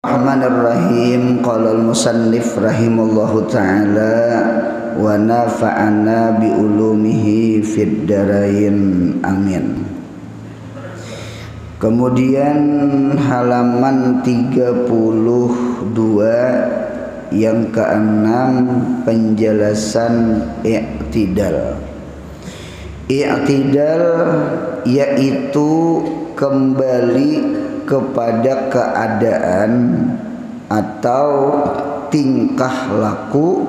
Bismillahirrahmanirrahim. Qala al-musannif rahimallahu ta'ala wa nafa'ana bi ulumihi fid darain amin. Kemudian halaman 32 yang keenam, penjelasan i'tidal. I'tidal yaitu kembali kepada keadaan atau tingkah laku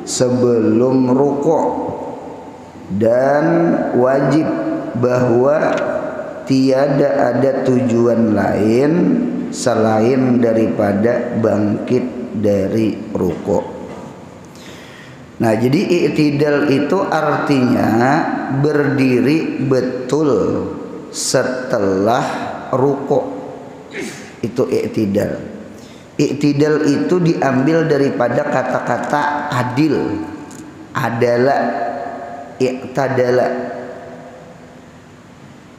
sebelum rukuk, dan wajib bahwa tiada ada tujuan lain selain daripada bangkit dari rukuk. Nah, jadi i'tidal itu artinya berdiri betul setelah rukuk. Itu i'tidal. I'tidal itu diambil daripada kata-kata adil, adalah, i'tadala.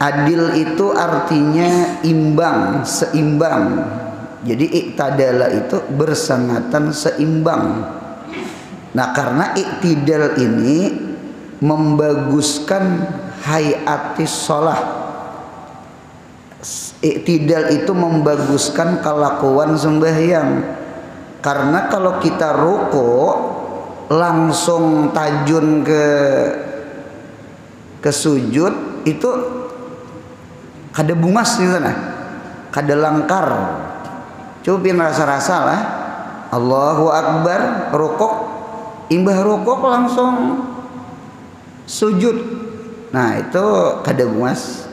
Adil itu artinya imbang, seimbang. Jadi i'tadala itu bersangatan seimbang. Nah, karena i'tidal ini membaguskan hayatis sholat. I'tidal itu membaguskan kelakuan sembahyang. Karena kalau kita rukuk langsung tajun ke sujud, itu kada bungas di sana, kada langkar. Cupin rasa-rasa lah. Allahu Akbar, rukuk, imbah rukuk langsung sujud. Nah, itu kada bungas.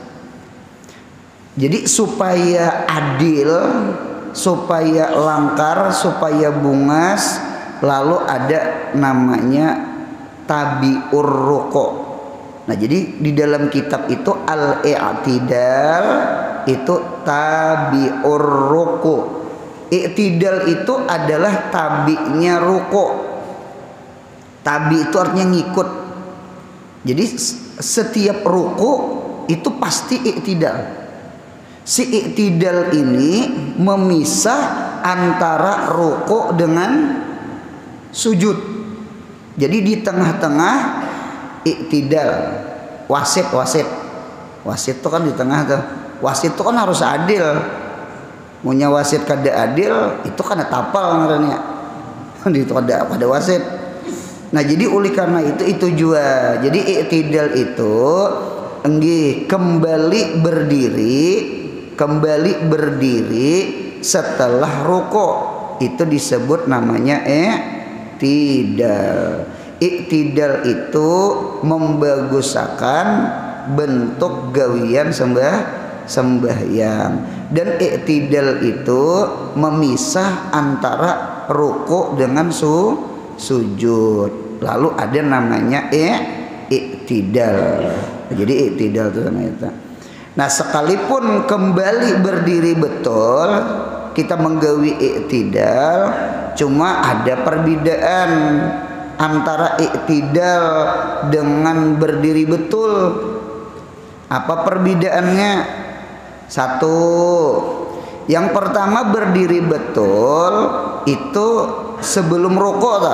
Jadi supaya adil, supaya langkar, supaya bungas, lalu ada namanya tabi'ur ruku'. Nah, jadi di dalam kitab itu al-i'tidal itu tabi'ur ruku'. I'tidal itu adalah tabi'nya ruku'. Tabi itu artinya ngikut. Jadi setiap ruku' itu pasti i'tidal. Si i'tidal ini memisah antara rukuk dengan sujud. Jadi di tengah-tengah i'tidal. Wasit itu kan di tengah tuh. Wasit itu kan harus adil. Punya wasit kada adil, itu kan tapal ngarannya. Itu kada wasit. Nah, jadi oleh karena itu jua. Jadi i'tidal itu kembali berdiri setelah rukuk, itu disebut namanya i'tidal. I'tidal itu membaguskan bentuk gawian sembahyang, dan i'tidal itu memisah antara rukuk dengan sujud. Lalu ada namanya i'tidal. Jadi i'tidal itu namanya itu. Nah, sekalipun kembali berdiri betul, kita menggawi i'tidal, cuma ada perbedaan antara i'tidal dengan berdiri betul. Apa perbedaannya? Satu, yang pertama berdiri betul itu sebelum rukuk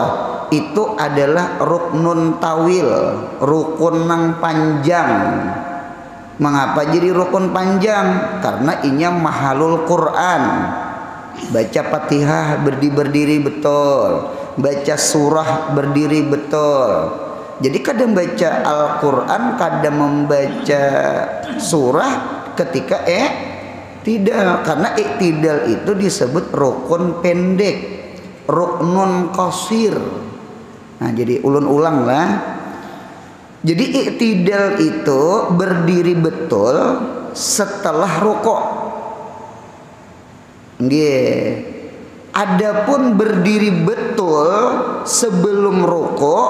itu adalah ruknun tawil, rukun nang panjang. Mengapa jadi rukun panjang? Karena inya mahalul Quran. Baca Fatihah berdiri betul, baca surah berdiri betul. Jadi kadang baca Al-Quran, kadang membaca surah ketika tidak. Karena i'tidal itu disebut rukun pendek, ruknun qasir. Nah, jadi ulun-ulang lah. Jadi i'tidal itu berdiri betul setelah rukuk. Nggih. Adapun berdiri betul sebelum rukuk,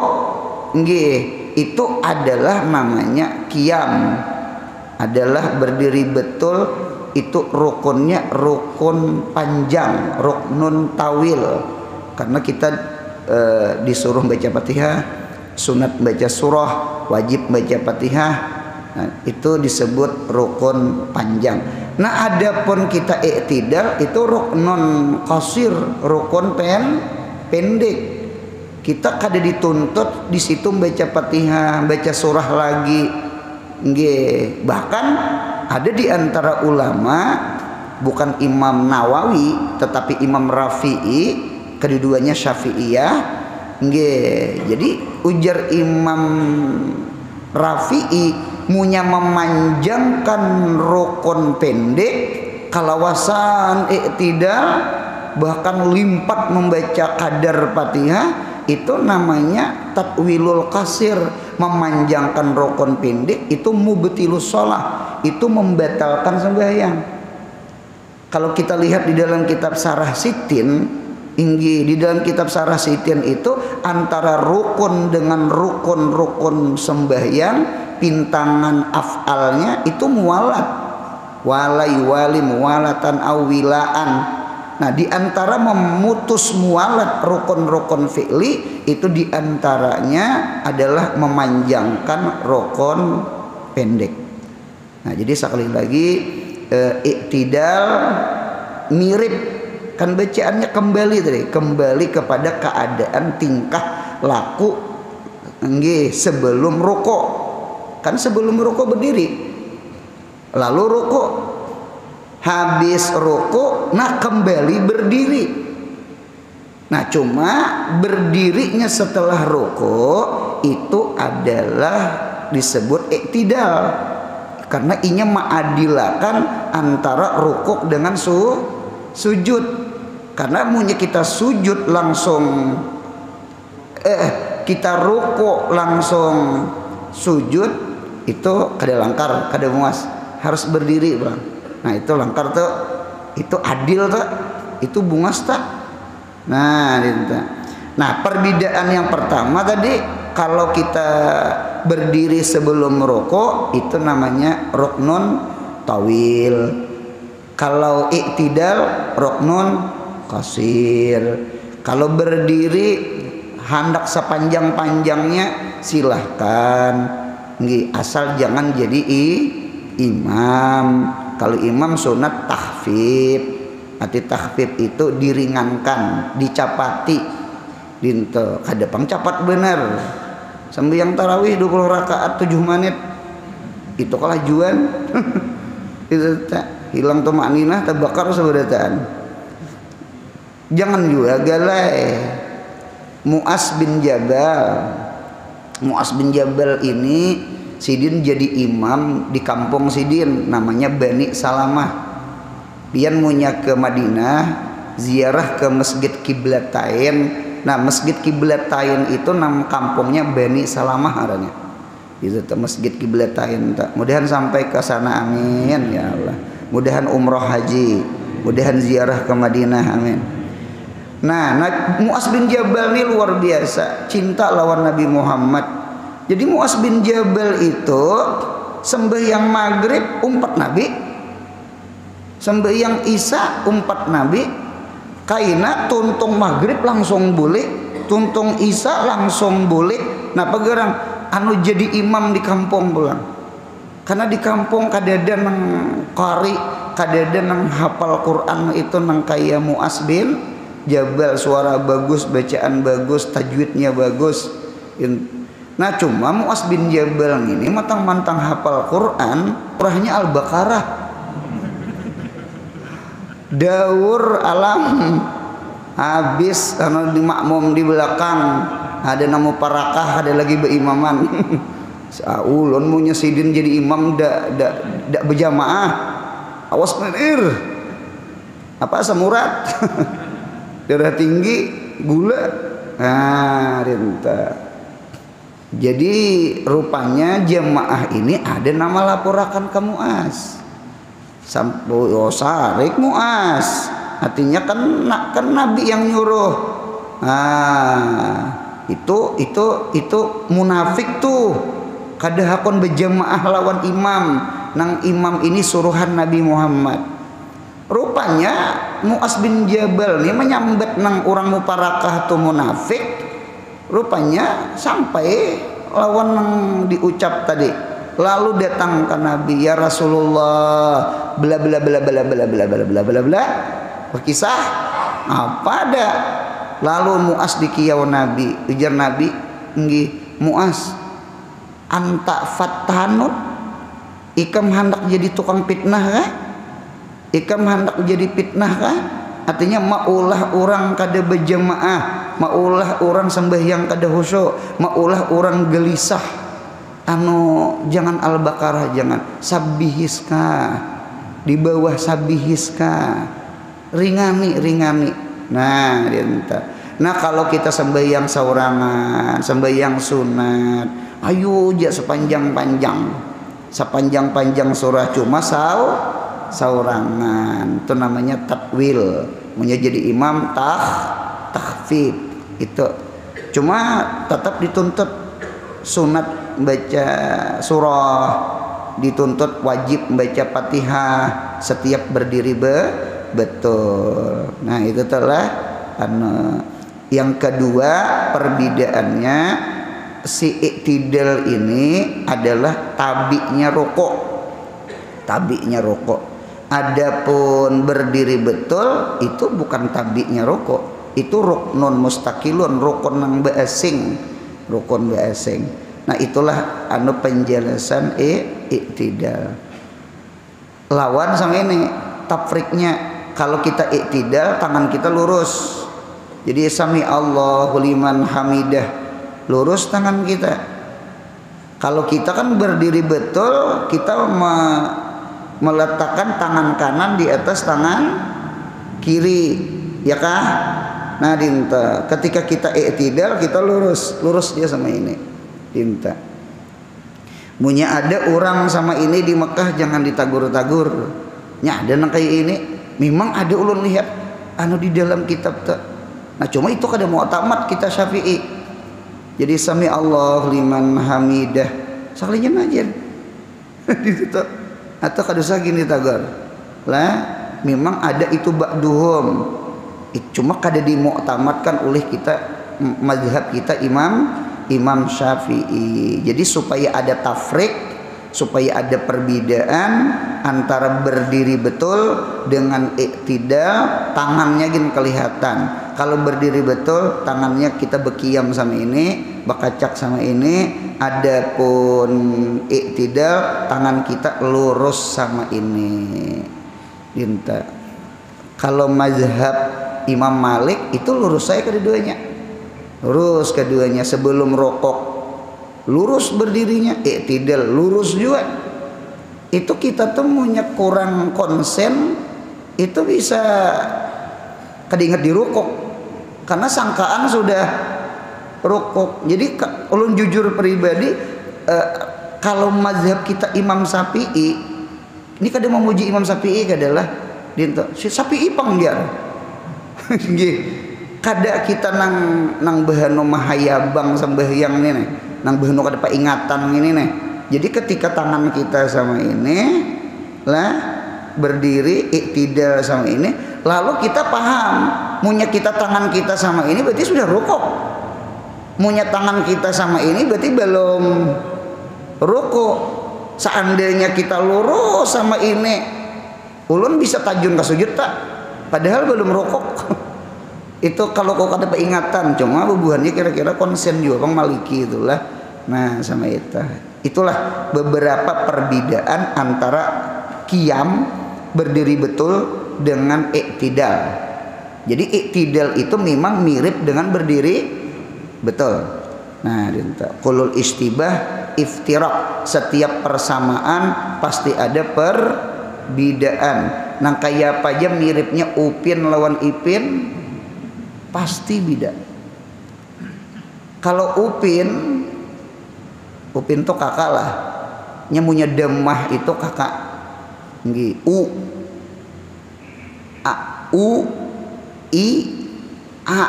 nggih, itu adalah namanya qiyam. Adalah berdiri betul, itu rukunnya rukun panjang, ruknun tawil. Karena kita disuruh baca Fatihah, sunat baca surah, wajib baca Fatihah. Nah, itu disebut rukun panjang. Nah adapun kita i'tidal itu ruknun qasir, rukun pendek. Kita kada dituntut di situ baca Fatihah, baca surah lagi. Nggih, bahkan ada di antara ulama, bukan Imam Nawawi tetapi Imam Rafi'i, keduanya Syafi'iyah. Nggih, jadi ujar Imam Rafi'i munya memanjangkan rukun pendek kalawasan i'tidal, bahkan limpat membaca kadar Fatihah, itu namanya tatwilul qasir, memanjangkan rukun pendek, itu mubtilus shalah, itu membatalkan sembahyang. Kalau kita lihat di dalam kitab Syarah Sitin, di dalam kitab Syarah Sitin itu antara rukun dengan rukun sembahyang, pintangan af'alnya itu muwalat, walai wali muwalatan awilaan. Nah di antara memutus muwalat rukun fi'li itu diantaranya adalah memanjangkan rukun pendek. Nah jadi sekali lagi i'tidal mirip kan bacaannya kembali kepada keadaan tingkah laku sebelum rukuk. Kan sebelum rukuk berdiri, lalu rukuk, habis rukuk, nah kembali berdiri. Nah cuma berdirinya setelah rukuk itu adalah disebut i'tidal, karena inya ma'adilakan antara rukuk dengan sujud. Karena munya kita sujud langsung kita rukuk langsung sujud, itu kada langkar, kada muas, harus berdiri bang. Nah itu langkar tuh, itu adil tuh, itu bungas tak. Nah gitu. Nah perbedaan yang pertama tadi, kalau kita berdiri sebelum rukuk itu namanya ruknun tawil, kalau i'tidal ruknun qasir. Kalau berdiri hendak sepanjang-panjangnya silahkan, asal jangan jadi imam. Kalau imam sunat tahfif, arti tahfif itu diringankan, dicapati, dinto kadepang capat bener. Sembahyang tarawih 20 rakaat 7 menit itu kelajuan. Itu hilang tumakninah, terbakar seberataan. Jangan juga galai. Mu'az bin Jabal ini Sidin jadi imam di kampung Sidin, namanya Bani Salamah. Pian munya ke Madinah, ziarah ke Masjid Qiblatain. Nah Masjid Qiblatain itu nama kampungnya Bani Salamah aranya. Itu Masjid Qiblatain. Mudahan sampai ke sana, amin ya Allah. Mudahan umroh haji, mudahan ziarah ke Madinah, amin. Nah Mu'az bin Jabal ini luar biasa cinta lawan Nabi Muhammad. Jadi Mu'az bin Jabal itu sembahyang maghrib umpat Nabi, sembahyang isya umpat Nabi, kaina tuntung maghrib langsung boleh, tuntung isya langsung boleh. Nah pegerang anu jadi imam di kampung pulang, karena di kampung kadada nang qari, kadada nang hafal Quran itu nang kaya Mu'az bin Jabal, suara bagus, bacaan bagus, tajwidnya bagus. Nah cuma Mu'az bin Jabal ini mantang-mantang hafal Quran, surahnya Al-Baqarah, daur alam, habis anu di makmum di belakang ada namu parakah, ada lagi beimaman. Saulun munya Sidin jadi imam dak berjamaah, awas menir apa samurat. Darah tinggi, gula. Nah, rinta. Jadi rupanya jemaah ini ada nama laporakan ke Mu'az. Sampai sarik Mu'az. Artinya kan Nabi yang nyuruh. Nah, itu munafik tuh. Kada hakon berjemaah lawan imam. Nang imam ini suruhan Nabi Muhammad. Rupanya Mu'az bin Jabal ini menyambat nang orang muparakah tu munafik. Rupanya sampai lawan nang diucap tadi, Lalu datang ke Nabi, ya Rasulullah, bla bla bla bla bla bla bla bla bla bla. Berkisah apa ada? Lalu Mu'az dikiyau Nabi, ujar Nabi, nggih Mu'az, anta fattanun, ikam hendak jadi tukang fitnah kah? Ikam hendak jadi fitnah kah? Artinya maulah orang kada berjamaah, maulah orang sembahyang kada khusyuk, maulah orang gelisah. Jangan Al-Baqarah, jangan sabihiska, di bawah sabihiska, ringani. Nah dia minta. Nah kalau kita sembahyang saurangan, sembahyang sunat, ayo aja sepanjang surah, cuma saurangan. Itu namanya takwil. Punya jadi imam takhfif itu. Cuma tetap dituntut sunat baca surah, dituntut wajib baca Fatihah setiap berdiri betul. Nah itu telah yang kedua perbedaannya, si iktidal ini adalah tabi'nya rokok. Adapun berdiri betul itu bukan tabi'nya rokok, itu ruknun mustaqilun, rukun nang beasing. Nah itulah penjelasan iktidal. Lawan sama ini tafriknya, kalau kita iktidal tangan kita lurus, jadi sami Allahu liman hamidah, lurus tangan kita. Kalau kita kan berdiri betul, kita meletakkan tangan kanan di atas tangan kiri, ya kah? Nah dinta, ketika kita iktidal kita lurus dia sama ini dinta. Punya ada orang sama ini di Mekah jangan ditagur-tagur. Nya ada nang kayak ini, memang ada ulun lihat di dalam kitab tak. Nah cuma itu kada mau tamat kita Syafi'i. Jadi sami Allah liman hamidah, sakalinya najen. Gitu atau kada usah gini tagar. Lah memang ada itu ba'duhum. Cuma kada dimuktamadkan oleh kita mazhab kita Imam Syafi'i. Jadi supaya ada tafrik, supaya ada perbedaan antara berdiri betul dengan iktidal, tangannya gini kelihatan. Kalau berdiri betul tangannya kita bekiam sama ini, bakacak sama ini. Adapun iktidal tangan kita lurus sama ini. Dinta. Kalau mazhab Imam Malik itu lurus saya keduanya. Lurus keduanya sebelum rokok. Lurus berdirinya, iktidal lurus juga. Itu kita temunya kurang konsen, itu bisa kedinget di rukuk. Karena sangkaan sudah rukuk. Jadi ulun jujur pribadi, kalau mazhab kita Imam Syafi'i, ini kada memuji Imam Syafi'i adalah dinto. Si Syafi'i panggiar. Nggih. Kada kita nang bahano mahayabang sembahyang ini nih. Nang bahano kada paingatan ini nih. Jadi ketika tangan kita sama ini lah berdiri iktidal sama ini, lalu kita paham munya kita tangan kita sama ini berarti sudah rukuk. Munya tangan kita sama ini berarti belum rukuk. Seandainya kita lurus sama ini, ulun bisa tajun ke sujud tak? Padahal belum rukuk. Itu kalau kau ada peringatan, cuma bubuhannya kira-kira konsen juga Bang Maliki itulah. Nah sama itulah beberapa perbedaan antara qiyam berdiri betul dengan iktidal. Jadi iktidal itu memang mirip dengan berdiri betul. Nah qulul istibah iftiraq, setiap persamaan pasti ada perbedaan. Nah kayak apa aja miripnya Upin lawan Ipin pasti beda. Kalau Upin tuh kakak lah, nyamunya Demah itu kakak. Nggih, U I A.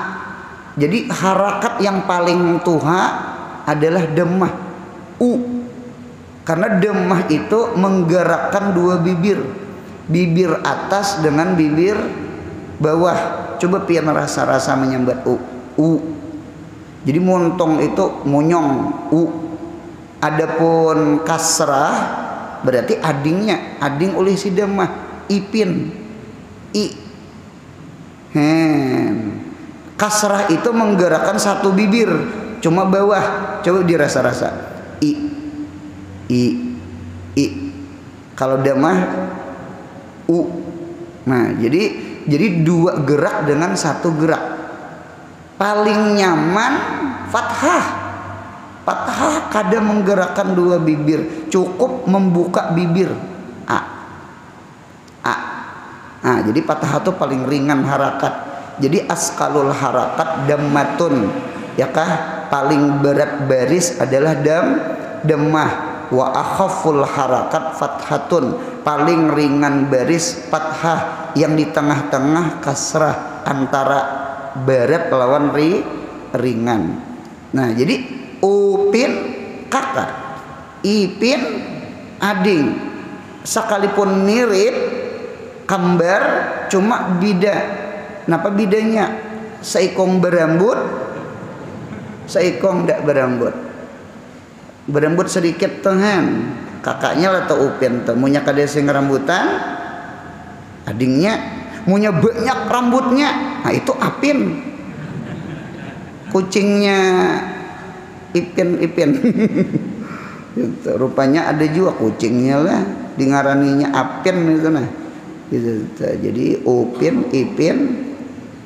Jadi harakat yang paling tuha adalah Demah U. Karena Demah itu menggerakkan dua bibir atas dengan bibir bawah. Coba pian rasa menyambat U. Jadi montong itu monyong U. Adapun kasrah berarti adingnya, ading oleh si damah ipin i. Kasrah itu menggerakkan satu bibir cuma bawah, coba dirasa-rasa i i i. Kalau damah u. Nah, jadi dua gerak dengan satu gerak. Paling nyaman fathah. Fathah kadang menggerakkan dua bibir, cukup membuka bibir a. A. Nah, jadi fathah itu paling ringan harakat. Jadi asqalul harakat dammatun. Yakah paling berat baris adalah damah. Wa akhaful harakat fathatun, paling ringan baris fathah, yang di tengah-tengah kasrah, antara berat lawan ringan. Nah, jadi upin kakak, ipin ading, sekalipun mirip kembar cuma beda. Kenapa bedanya? Seikong berambut, seikong tidak berambut. Berambut sedikit tengan, kakaknya atau upin temunya kada sing rambutan, adingnya punya banyak rambutnya, nah itu apin. Kucingnya ipin gitu. Rupanya ada juga kucingnya lah dingaraninya apin itu nah gitu. Jadi upin, ipin,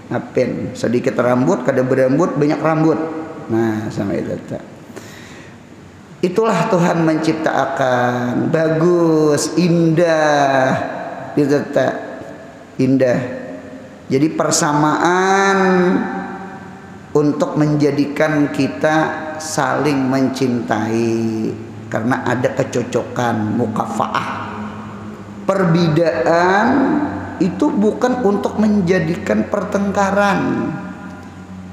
apin, sedikit rambut kada berambut, banyak rambut, nah sama itu. Itulah Tuhan menciptakan, bagus, indah, gitu tak? Indah. Jadi persamaan untuk menjadikan kita saling mencintai karena ada kecocokan, mukafaah. Perbedaan itu bukan untuk menjadikan pertengkaran.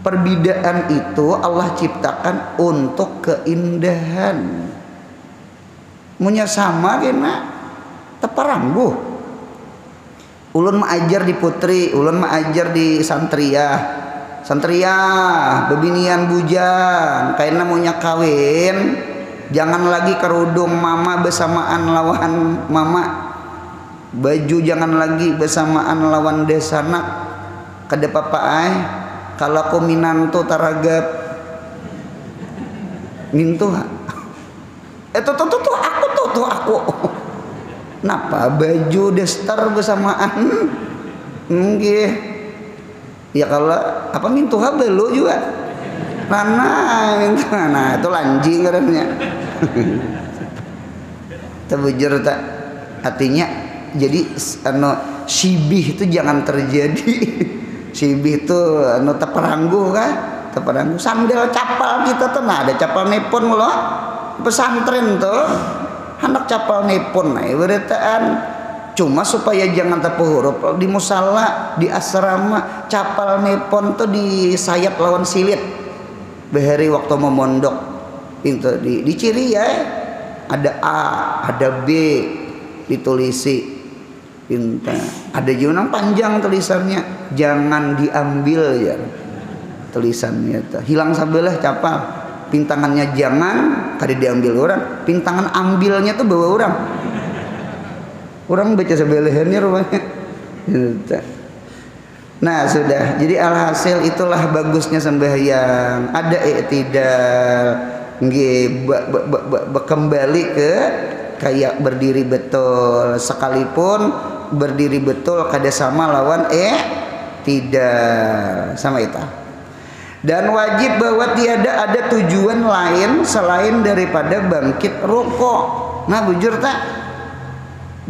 Perbedaan itu Allah ciptakan untuk keindahan. Munya sama kena teparangguh. Ulun maajar di putri, ulun maajar di santriah. Santriah, bebinian bujang, kaina munya kawin, jangan lagi kerudung mama bersamaan lawan mama. Baju jangan lagi bersamaan lawan desanak. Kada papa ai. Kalau aku minanto taragap mintu tuh aku napa baju destar bersamaan nggih ya kalau apa mintu belu juga nah itu lanjing karena terbujur tak artinya jadi sibih itu jangan terjadi. Sibih itu teperangguh kan, teperangguh sandal capal kita tuh, nah ada capal nepon loh pesantren tuh, anak capal nepon, nah beritaan cuma supaya jangan tepuh huruf di musala di asrama capal nepon tuh disayat lawan silit, behari waktu memondok itu di ciri ya, ada A, ada B ditulisi. Pinta. Ada juga panjang tulisannya, jangan diambil ya tulisannya hilang sabelah capal, pintangannya jangan kada diambil orang, pintangan ambilnya tuh bawa orang baca sebelahnya rupanya. Nah sudah, jadi alhasil itulah bagusnya sembahyang, ada i'tidal, kembali ke kayak berdiri betul, sekalipun berdiri betul kada sama lawan tidak sama itu. Dan wajib bahwa tiada ada tujuan lain selain daripada bangkit rukuk. Nah bujur tak,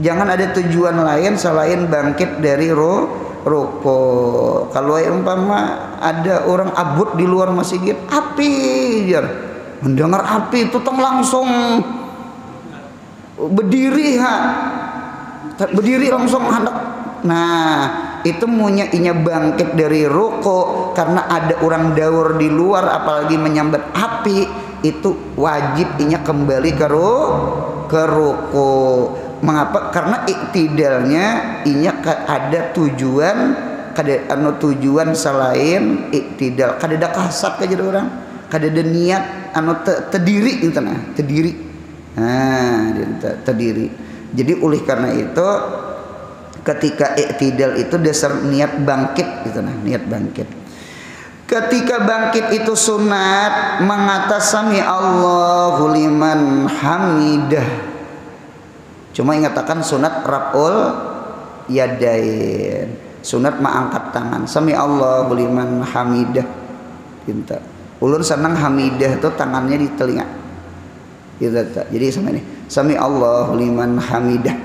jangan ada tujuan lain selain bangkit dari rukuk. Kalau umpama ada orang abut di luar masjid, api jar, mendengar api itu langsung berdiri berdiri langsung hendak. Nah itu punya inya bangkit dari ruko karena ada orang daur di luar apalagi menyambat api, itu wajib inya kembali ke ruko. Mengapa? Karena iktidalnya inya ada tujuan, tujuan selain iktidal. Kada ada kasat kayak orang, kada ada niat anu terdiri gitu nah, terdiri. Nah, terdiri. Jadi oleh karena itu ketika i'tidal itu dasar niat bangkit gitu nah, niat bangkit. Ketika bangkit itu sunat mengatas sami Allahu liman hamidah. Cuma ingatakan sunat raf'ul yadain. Sunat mengangkat tangan. Sami Allahu liman hamidah. Pinta. Ulun senang hamidah itu tangannya di telinga. Gitu. Jadi sama ini. Sami Allahu liman hamidah.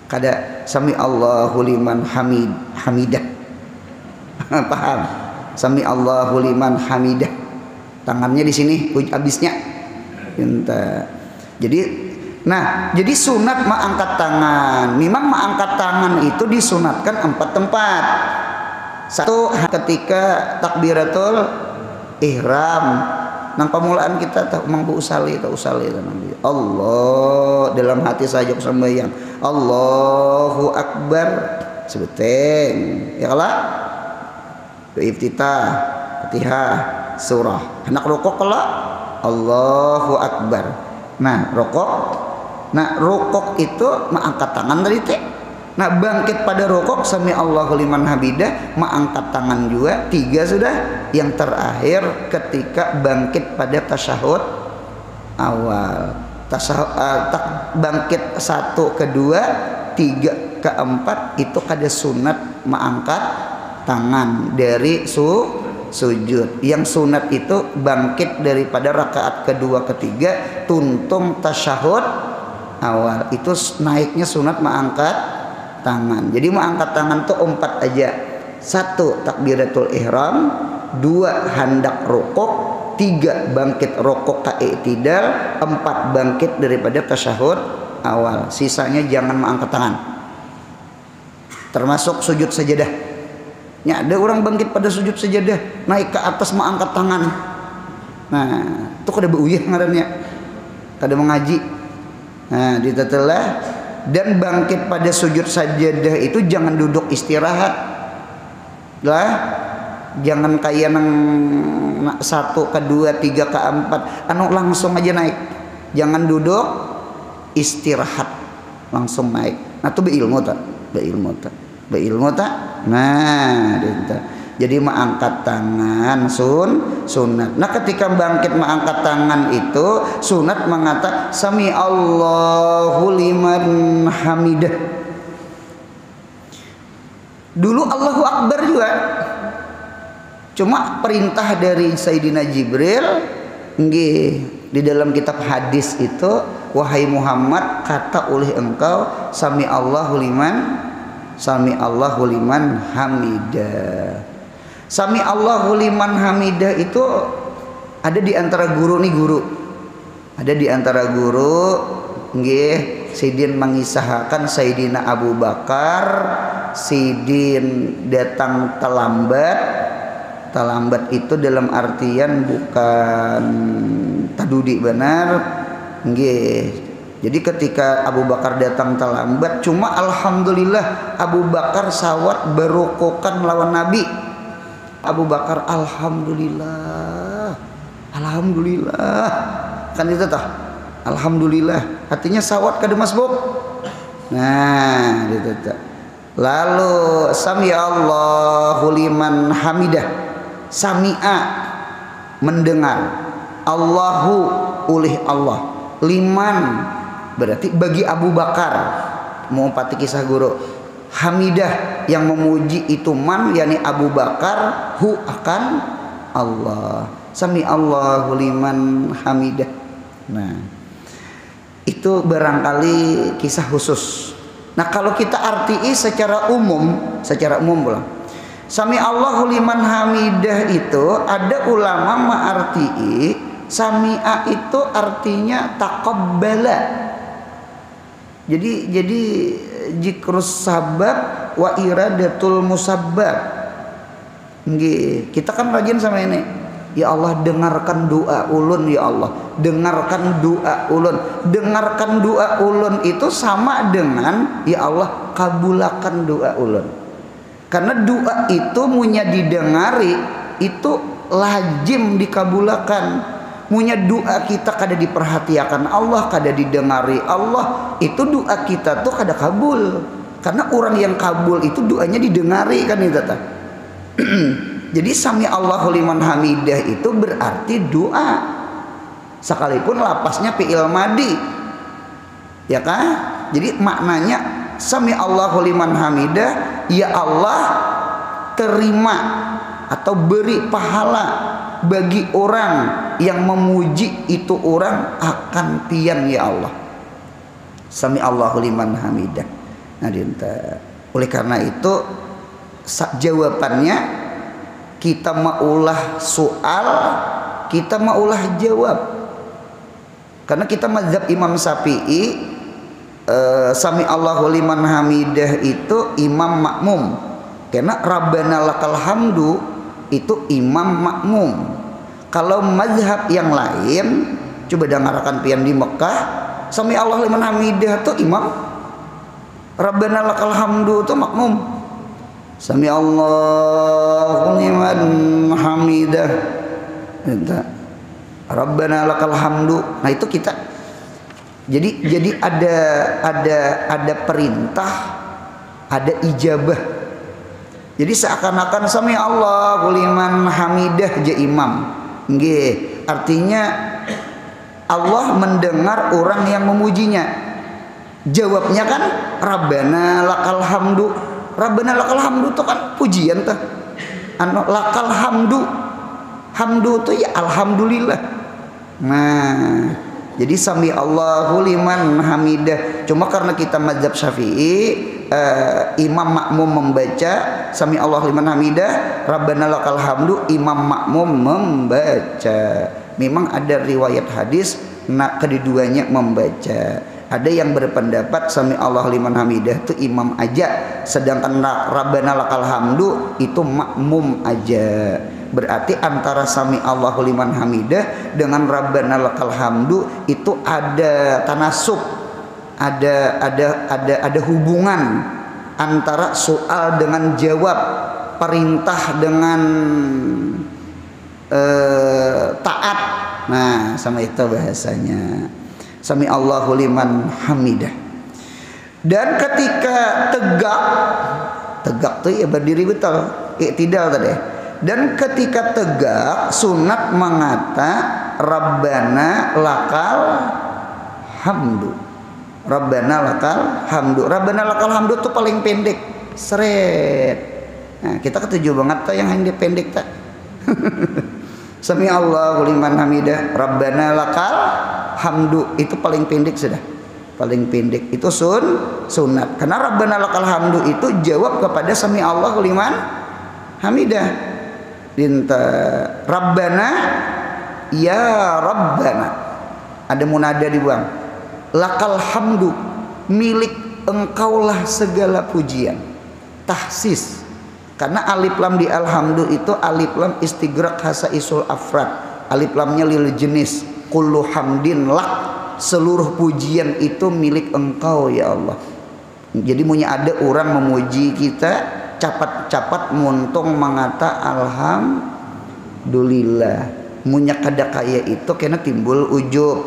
Kada sami Allahu liman hamidah. Paham? Sami Allahu liman hamidah. Tangannya di sini habisnya. Pinta. Jadi sunat mengangkat tangan. Memang mengangkat tangan itu disunatkan 4 tempat. Satu ketika takbiratul ihram. Nang pamulaan kita tak mampu usali Allah dalam hati saja sembahyang. Allahu akbar sebeteng. Ya kalah. Iftitah, Fatihah, surah. Anak rukuk kalah Allahu akbar. Nah, rukuk itu mengangkat tangan dari teh. Nah, bangkit pada rukuk sami Allahu liman hamidah, mengangkat tangan juga. 3 sudah. Yang terakhir ketika bangkit pada tasyahud awal. Bangkit 1 ke 2, 3 ke 4 itu kada sunat mengangkat tangan dari sujud. Yang sunat itu bangkit daripada rakaat kedua ketiga tuntung tasyahud awal. Itu naiknya sunat mengangkat tangan. Jadi mengangkat tangan tuh 4 aja. 1 takbiratul ihram, 2 hendak rukuk, 3 bangkit rukuk ka i'tidal, 4 bangkit daripada tasyahud awal. Sisanya jangan mengangkat tangan. Termasuk sujud sajadah. Ya, ada orang bangkit pada sujud sajadah, naik ke atas mengangkat tangan. Nah, itu kada beuyah ngarannya. Kada mengaji. Nah, ditatelah dan bangkit pada sujud sajadah itu jangan duduk istirahat. Lah, jangan kayak nang 1 ke 2, 3 ke 4 anu langsung aja naik. Jangan duduk istirahat, langsung naik. Nah, itu beilmu tak? Beilmu tak? Nah, gitu. Jadi mengangkat tangan sunat. Nah, ketika bangkit mengangkat tangan itu sunat mengata sami Allahu liman hamidah. Dulu Allahu akbar juga. Cuma perintah dari Sayyidina Jibril nggih di dalam kitab hadis itu, wahai Muhammad, kata oleh engkau sami Allahu liman hamidah. Sami Allahu liman hamidah itu ada di antara guru nih guru. Ada di antara guru nggih sidin mengisahkan Sayyidina Abu Bakar sidin datang terlambat itu dalam artian bukan tadudi benar nggih. Jadi ketika Abu Bakar datang terlambat, cuma alhamdulillah Abu Bakar sawat berukukan lawan Nabi. Abu Bakar alhamdulillah kan itu tah alhamdulillah artinya sawat kada masbuk. Nah gitu tah. Lalu sami Allahu liman hamidah, sami'a mendengar, Allahu oleh Allah, liman berarti bagi Abu Bakar. Mau pati kisah guru. Hamidah yang memuji itu man, yakni Abu Bakar, hu akan Allah. Sami Allahu liman hamidah. Nah, itu barangkali kisah khusus. Nah, kalau kita artii secara umum pula. Sami Allahu liman hamidah itu ada ulama mengartii sami'a itu artinya taqabbala. Jadi jikrus sabab wa iradatul musabbab. Nggih, kita kan rajin sama ini. Ya Allah, dengarkan doa ulun ya Allah. Dengarkan doa ulun. Dengarkan doa ulun itu sama dengan ya Allah kabulakan doa ulun. Karena doa itu munya didengari itu lazim dikabulakan. Munya doa kita kada diperhatikan Allah, kada didengari Allah, itu doa kita tuh kada kabul. Karena orang yang kabul itu doanya didengari kan itu ta. Jadi sami Allahu liman hamidah itu berarti doa. Sekalipun lapasnya fi'il madi. Ya kan? Jadi maknanya sami Allahu liman hamidah, ya Allah terima atau beri pahala bagi orang yang memuji itu orang akan pian ya Allah. Sami Allahu liman hamidah. Nah, oleh karena itu jawabannya kita maulah soal, kita maulah jawab. Karena kita mazhab Imam Syafi'i, sami Allahu liman hamidah itu imam makmum. Karena Rabbana lakal hamdu itu imam makmum. Kalau mazhab yang lain, coba dengarkan pian di Mekah, sami Allah liman hamidah itu imam, Rabbana lakal hamdu itu makmum. Sami Allahu liman hamidah, Rabbana lakal hamdu. Nah itu kita. Jadi ada perintah, ada ijabah. Jadi seakan-akan sami Allahu liman hamidah je imam. Nggih, artinya Allah mendengar orang yang memujinya. Jawabnya kan Rabbana lakal hamdu. Rabbana lakal hamdu itu kan pujian tah. Anu lakal hamdu. Hamdu itu ya alhamdulillah. Nah, jadi sami Allahu liman hamidah. Cuma karena kita mazhab Syafi'i, imam makmum membaca sami Allahu liman hamidah, Rabbana lakal hamdu, imam makmum membaca. Memang ada riwayat hadis nak keduanya membaca. Ada yang berpendapat sami Allahu liman hamidah itu imam aja, sedangkan Rabbana lakal hamdu itu makmum aja. Berarti antara sami Allahu liman hamidah dengan Rabbana lakal hamdu itu ada tanasub, ada hubungan antara soal dengan jawab, perintah dengan taat. Nah, sama itu bahasanya sami Allahu liman hamidah. Dan ketika tegak tuh ya berdiri betul, iktidal tadi. Dan ketika tegak sunat mengata Rabbana lakal hamdu. Rabbana lakal hamdu. Rabbana lakal hamdu itu paling pendek, seret. Nah, kita ketujuh banget tuh yang hanya pendek tak. Sami Allahu liman hamidah, Rabbana lakal hamdu itu paling pendek sudah. Paling pendek itu sunat. Karena Rabbana lakal hamdu itu jawab kepada sami Allahu liman hamidah. Dinta Rabbana ya Rabbana, ada munada dibuang, lakal hamdu, milik engkaulah segala pujian. Tahsis, karena alif lam di alhamdu itu alif lam istighraq hasa isul afrad, alif lamnya lil jenis. Kullu hamdin lak, seluruh pujian itu milik engkau ya Allah. Jadi punya ada orang memuji kita, capat-capat muntung mengata alhamdulillah. Munya kada kaya itu kena timbul ujub,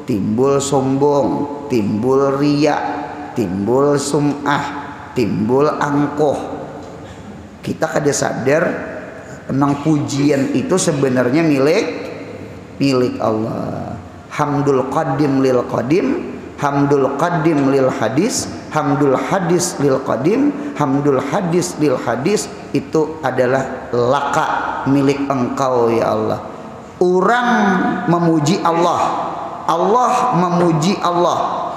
timbul sombong, timbul riya, timbul sum'ah, timbul angkuh. Kita kada sadar enang pujian itu sebenarnya milik Allah. Hamdul qadim lil qadim, hamdul qadim lil hadis, hamdul hadis lil qadim, hamdul hadis lil hadis. Itu adalah laka, milik engkau ya Allah. Orang memuji Allah, Allah memuji Allah,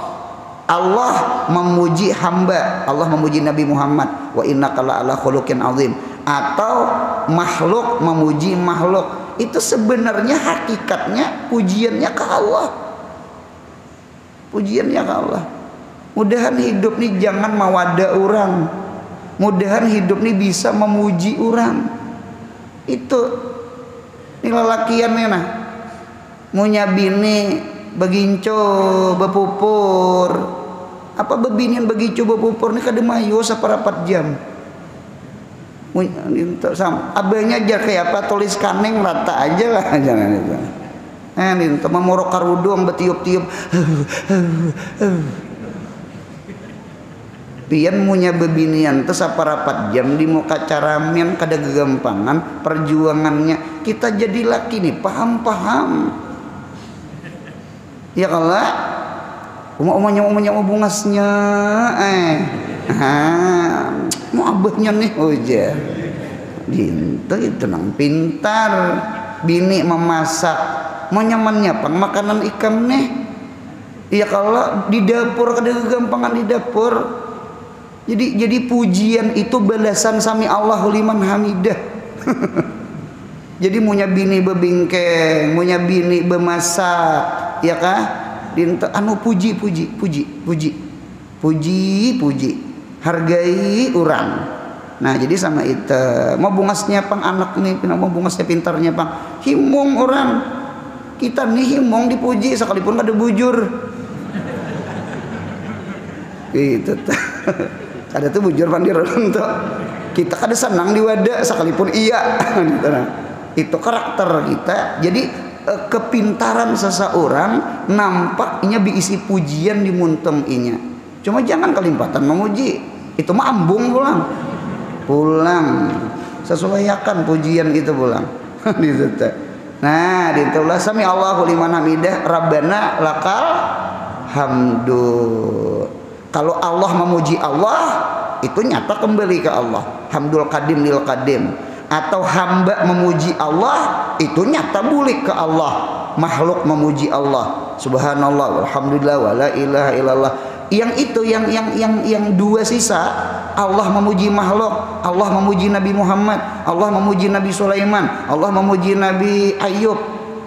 Allah memuji hamba, Allah memuji Nabi Muhammad, wa innaka la'ala khuluqin azim. Atau makhluk memuji makhluk, itu sebenarnya hakikatnya pujiannya ke Allah. Pujiannya ke Allah. Mudahan hidup nih jangan mawada orang. Mudahan hidup nih bisa memuji orang. Itu ini lelakiannya nah. Munya bini beginco bepupur. Apa bebinian beginco bepupur nih kademayo saparapat jam. Abahnya aja kayak apa tulis kaneng rata aja lah jangan itu. Nin teu mamoro karudung betiup-tiup. Pian munya bebinian teu saparapat jam di muka caramen kada gegampangan perjuangannya. Kita jadi laki nih paham-paham. Ya kalah umanya bungasnya mau abahnya nih ujar dinta tenang pintar bini memasak mau nyamannya pang makanan ikan nih. Ya kalau di dapur kada gampangan di dapur. Jadi pujian itu balasan sami Allahu liman hamidah. Jadi munya bini bebingkeng, munya bini bemasak, ya kah? Dinta anu puji, hargai orang. Nah jadi sama itu, mau bungasnya pang anak nih, mau bungasnya pintarnya pang, himung orang. Kita nih himung dipuji sekalipun kada bujur. Gitu. Kada tuh bujur pandir untuk kita kada senang di wadah sekalipun iya. Itu karakter kita. Jadi kepintaran seseorang nampaknya diisi pujian di muntem inya. Cuma jangan kelimpatan memuji. Itu mah ambung pulang. Sesuaikan pujian itu pulang. Nah, ditulah sami Allahu liman hamidah rabbana lakal hamdu. Kalau Allah memuji Allah itu nyata kembali ke Allah. Hamdul qadim lil qadim. Atau hamba memuji Allah itu nyata bulik ke Allah. Makhluk memuji Allah. Subhanallah walhamdulillah wala ilaha illallah. Yang itu yang dua sisa. Allah memuji makhluk, Allah memuji Nabi Muhammad, Allah memuji Nabi Sulaiman, Allah memuji Nabi Ayub.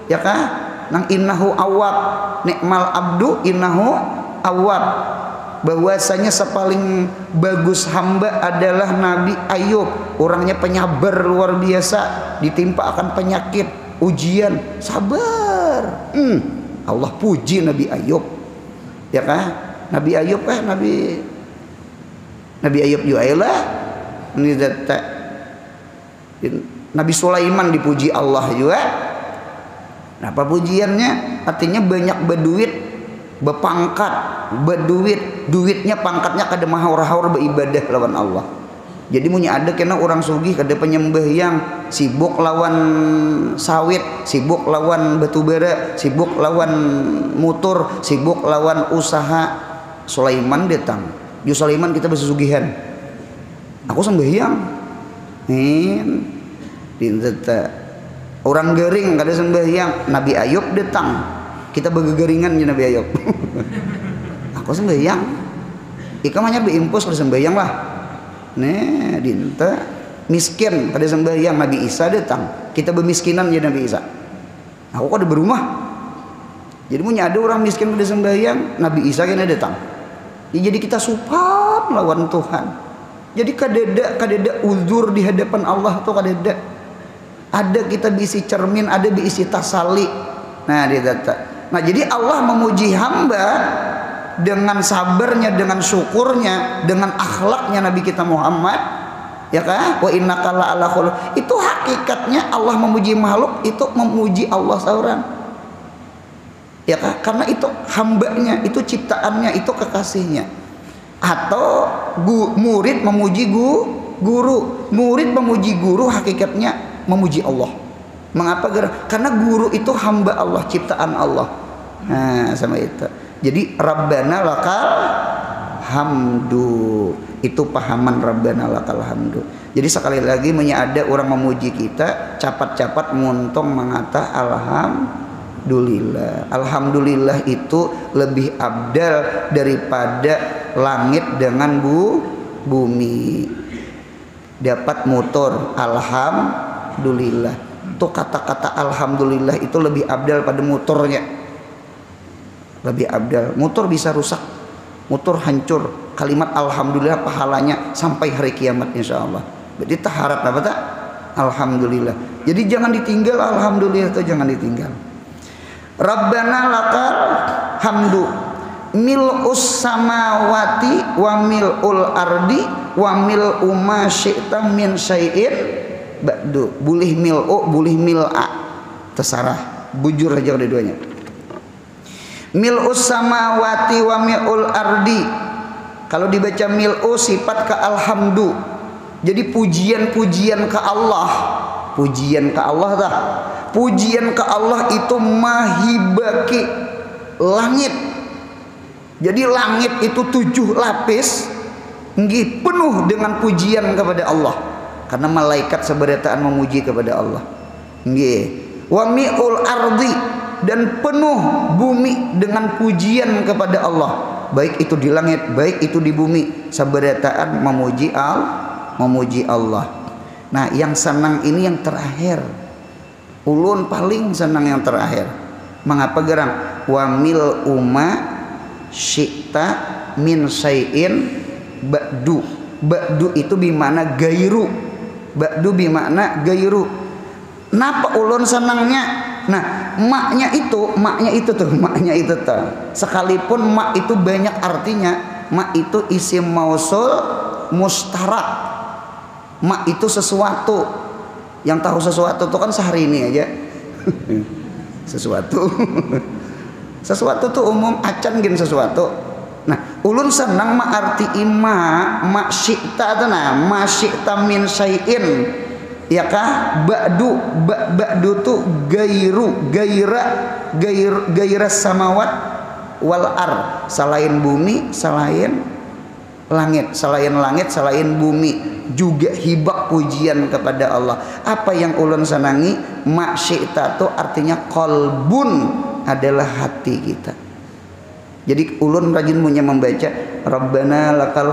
Ya kah? Nang innahu awwab, nikmal abdu innahu awwab. Bahwasanya sepaling bagus hamba adalah Nabi Ayub. Orangnya penyabar luar biasa, ditimpa akan penyakit, ujian, sabar. Allah puji Nabi Ayub. Ya kah? Nabi Ayub Nabi Ayub juailah. Nabi Sulaiman dipuji Allah juga. Apa pujiannya? Artinya banyak berduit, berpangkat, berduit, duitnya pangkatnya kada mahaur-haur beribadah lawan Allah. Jadi punya ada kena orang sugih kada penyembah yang sibuk lawan sawit, sibuk lawan batu bara, sibuk lawan motor, sibuk lawan usaha. Sulaiman datang. Yo Sulaiman kita bersusugihan. Aku sembahyang. Orang gering kada sembahyang. Nabi Ayub datang. Kita bergeringan ya Nabi Ayub. Aku sembahyang. Ika mah beimpus kada sembahyang lah. Nah, dinta miskin kada sembahyang. Nabi Isa datang. Kita bermiskinan ya Nabi Isa. Aku kada berumah. Jadi punya ada orang miskin kada sembahyang, Nabi Isa kena datang. Ya, jadi kita support lawan Tuhan. Jadi kadeda uzur di hadapan Allah tuh kadeda. Ada kita bisi cermin, ada bisi tasali. Nah, dia data. Nah, jadi Allah memuji hamba dengan sabarnya, dengan syukurnya, dengan akhlaknya Nabi kita Muhammad. Ya kan? Wa innaka la'ala khuluq. Itu hakikatnya Allah memuji makhluk, itu memuji Allah seorang. Ya kan? Karena itu hambanya, itu ciptaannya, itu kekasihnya. Atau murid memuji guru, murid memuji guru, hakikatnya memuji Allah. Mengapa? Karena guru itu hamba Allah, ciptaan Allah. Nah, sama itu. Jadi Rabbana lakal hamdu. Itu pahaman Rabbana lakal hamdu. Jadi sekali lagi ada orang memuji kita, capat-capat muntong mengata alhamdulillah. Alhamdulillah itu lebih abdal daripada langit dengan bumi. Dapat motor, alhamdulillah. Tuh kata-kata alhamdulillah itu lebih abdal pada motornya. Lebih abdal. Motor bisa rusak, motor hancur. Kalimat alhamdulillah pahalanya sampai hari kiamat insyaallah. Berarti taharat apa tak? Alhamdulillah. Jadi jangan ditinggal alhamdulillah itu, jangan ditinggal. Rabbana lakal hamdu mil'us samawati wa mil'ul ardi wa mil'u ma syi'ta min syai'in ba'du. Boleh mil'u, boleh mil'a, terserah. bujur aja kedua-duanya. Mil'us samawati wa mil'ul ardi. Kalau dibaca mil'u sifat ke alhamdu. Jadi pujian-pujian ke Allah. Pujian ke Allah dah. Pujian ke Allah itu mahibaki langit. Jadi langit itu 7 lapis nggih penuh dengan pujian kepada Allah. Karena malaikat seberataan memuji kepada Allah. Nggih. Wa mi'ul ardi, dan penuh bumi dengan pujian kepada Allah. Baik itu di langit, baik itu di bumi, sabarataan memuji Allah. Nah, yang senang ini yang terakhir. Ulun paling senang yang terakhir. Mengapa gerang? Wa mil umma syi'ta min syai'in ba'du. Ba'du itu bimana gairu. Ba'du bimana gairu. Napa ulun senangnya? Nah, maknya itu tuh. Sekalipun mak itu banyak artinya, mak itu isim mausul mustarak. Mak itu sesuatu. Yang tahu sesuatu itu kan sehari ini aja. Sesuatu. Sesuatu tuh umum, acan gin sesuatu. Nah, ulun senang mak arti mak syi'ta itu nah, ma syi'ta min syai'in. Ya kah? Ba'du tuh gaira samawat wal ar, selain bumi, selain langit, selain bumi, juga hibak pujian kepada Allah. Apa yang ulun senangi? Ma syi'ta tuh artinya qalbun, adalah hati kita. Jadi ulun rajin punya membaca Rabbana lakal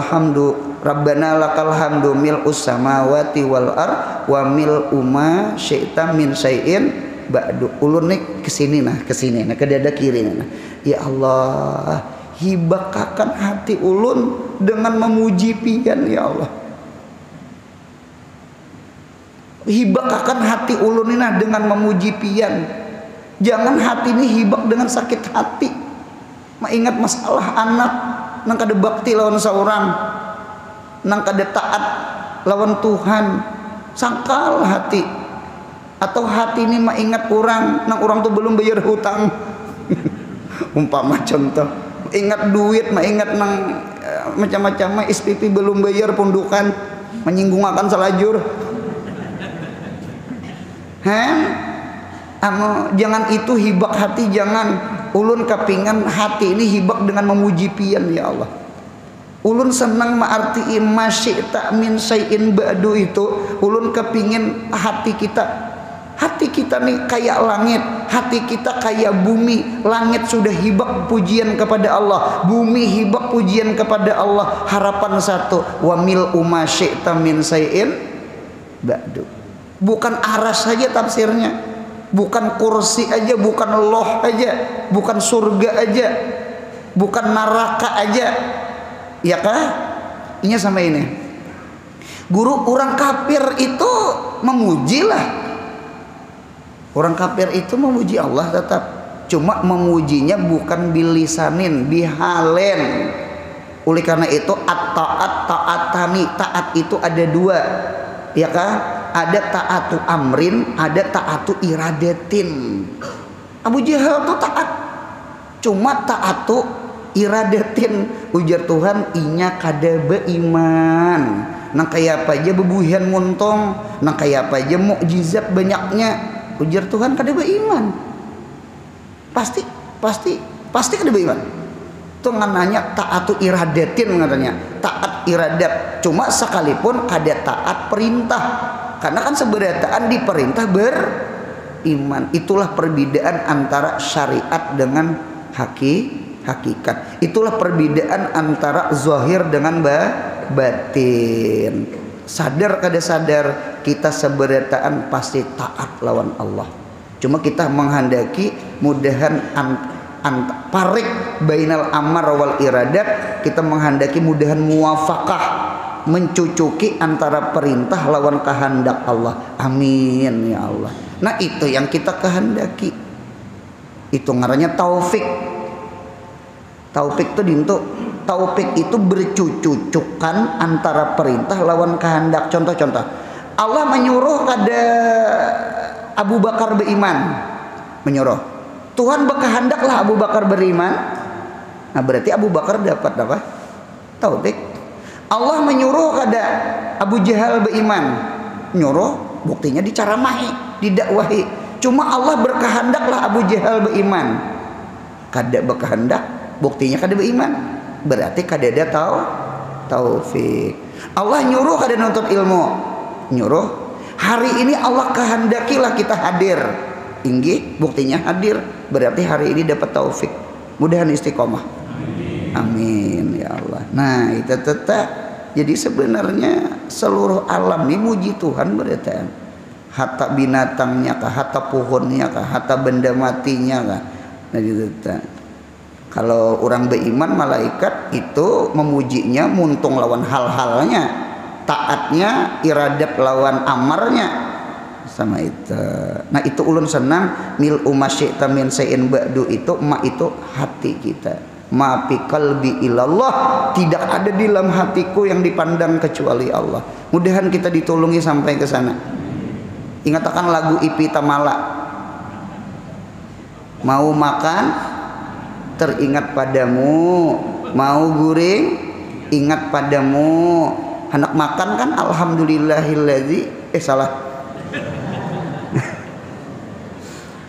hamdu mil'us samawati wal ar wa mil'u ma syi'ta min syai'in ba'du. Ulun nih kesini nah ke dada kiri nah. Ya Allah, hibakakan hati ulun dengan memuji pian ya Allah. Hibakakan hati ulun ini nah dengan memuji pian. Jangan hati ini hibak dengan sakit hati. Ingat masalah anak nang kada bakti lawan seorang, nang kada taat lawan Tuhan, sangkal hati. Atau hati ini ingat orang nang orang tuh belum bayar hutang. Umpama contoh, ingat duit, ingat nang macam-macam SPP belum bayar pundukan, menyinggung akan selajur. Jangan itu hibak hati, jangan. Ulun kepingan hati ini hibak dengan memuji pian ya Allah. Ulun senang ma'arti masyi'ta min syai'in ba'du itu. Ulun kepingin hati kita nih kayak langit, hati kita kayak bumi. Langit sudah hibak pujian kepada Allah, bumi hibak pujian kepada Allah. Harapan satu, wa mil'u ma syi'ta min syai'in ba'du. Bukan aras saja tafsirnya, bukan kursi aja, bukan loh aja, bukan surga aja, bukan neraka aja, ya kah? Ini sama ini. Guru orang kafir itu memujilah. Orang kafir itu memuji Allah tetap, cuma memujinya bukan bilisanin, bihalen. Oleh karena itu taatani, taat itu ada dua, ya kah? Ada taatu amrin, ada taatu iradatin. Abu Jahal tuh taat, cuma taatu iradatin. Ujar Tuhan, inya kada beiman. Nang kayak apa aja bebuhian muntong, nang kayak apa aja mukjizat banyaknya. Ujar Tuhan, kada beiman. Pasti kada beiman. Tuh nanya taatu iradatin katanya, taat iradat. Cuma sekalipun kada taat perintah. Karena kan seberataan diperintah beriman. Itulah perbedaan antara syariat dengan hakikat. Itulah perbedaan antara zahir dengan batin. Sadar kada sadar, kita seberataan pasti taat lawan Allah. Cuma kita menghendaki mudahan parik bainal amar wal iradat. Kita menghendaki mudahan muwafaqah, mencucuki antara perintah lawan kehendak Allah. Amin ya Allah. Nah itu yang kita kehendaki. Itu ngarannya taufik. Taufik itu dintu. Taufik itu bercucukan antara perintah lawan kehendak. Contoh-contoh. Allah menyuruh kada Abu Bakar beriman. menyuruh. Tuhan berkehendaklah Abu Bakar beriman. Nah berarti Abu Bakar dapat apa? Taufik. Allah menyuruh kada Abu Jahal beriman. Nyuruh, buktinya dicaramahi, didakwahi. Cuma Allah berkehendaklah Abu Jahal beriman. Kada berkehendak, buktinya kada beriman. Berarti kada ada taufik. Allah nyuruh kada nuntut ilmu. Nyuruh. Hari ini Allah kehendakilah kita hadir. Inggih, buktinya hadir. Berarti hari ini dapat taufik. Mudahan istiqomah. Amin ya Allah. Nah itu tetap. Jadi sebenarnya seluruh alam ini muji Tuhan berarti. Hatta binatangnya kah, hatta pohonnya kah, hatta benda matinya kah. Nah gitu. Kalau orang beriman malaikat itu memujinya muntung lawan hal-halnya, taatnya iradat lawan amarnya. Sama itu. Nah itu ulun senang mil umasyita min sayin ba'du itu hati kita. Ma fi qalbi ilallah, tidak ada di dalam hatiku yang dipandang kecuali Allah. Mudahan kita ditolongi sampai ke sana. Ingat akan lagu Ipi Tamala. Mau makan teringat padamu, mau guring ingat padamu. Anak makan kan alhamdulillahilladzi salah.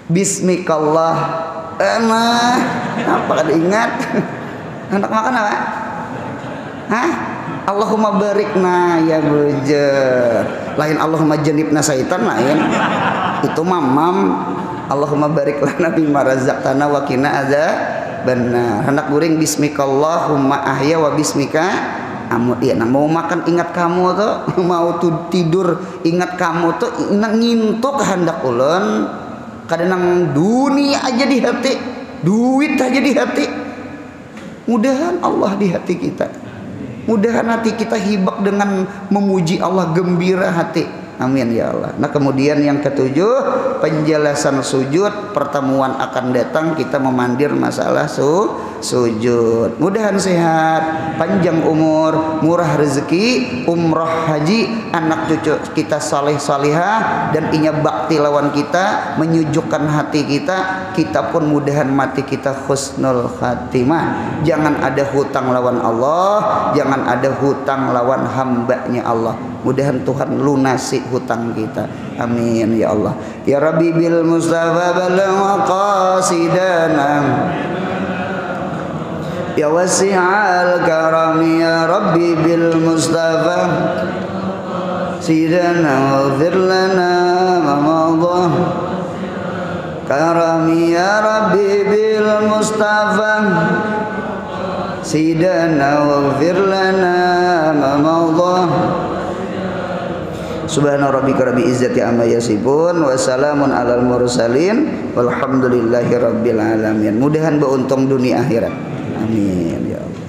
Bismikallah. Nah, apa kada ingat? Anak makan apa? Hah? Allahumma barikna ya bujer. Lain Allahumma janibna syaitan lain. Itu mamam. Allahumma barik lana bima razaqtana wa qina adzabannar. Hendak guring bismikallahumma ahya wa bismika amut. Ya, nah, mau makan ingat kamu tuh, mau tidur ingat kamu tuh, ngintuk hendak ulun. Kadang dunia aja di hati, duit aja di hati. Mudahan Allah di hati kita. Mudahan hati kita hibak dengan memuji Allah, gembira hati. Amin ya Allah. Nah kemudian yang ketujuh, penjelasan sujud. Pertemuan akan datang kita memandir masalah sujud. Mudahan sehat, panjang umur, murah rezeki, umrah haji, anak cucu kita saleh salihah, dan inya bakti lawan kita, menyujukkan hati kita. Kita pun mudahan mati kita husnul khatimah. Jangan ada hutang lawan Allah, jangan ada hutang lawan hambanya Allah. Mudahan Tuhan lunasi hutang kita. Amin ya Allah. Ya Rabbi bil Mustafa balagh maqasidana. Ya wasi'al karami ya Rabbi bil Mustafa sidana waghfir lana ma madha. Karami ya Rabbi bil Mustafa sidana waghfir lana ma madha. Subhana rabbika rabbil izzati amma yasifun wa salamun alal mursalin walhamdulillahi rabbil alamin. Mudahan beruntung dunia akhirat. Amin ya Allah.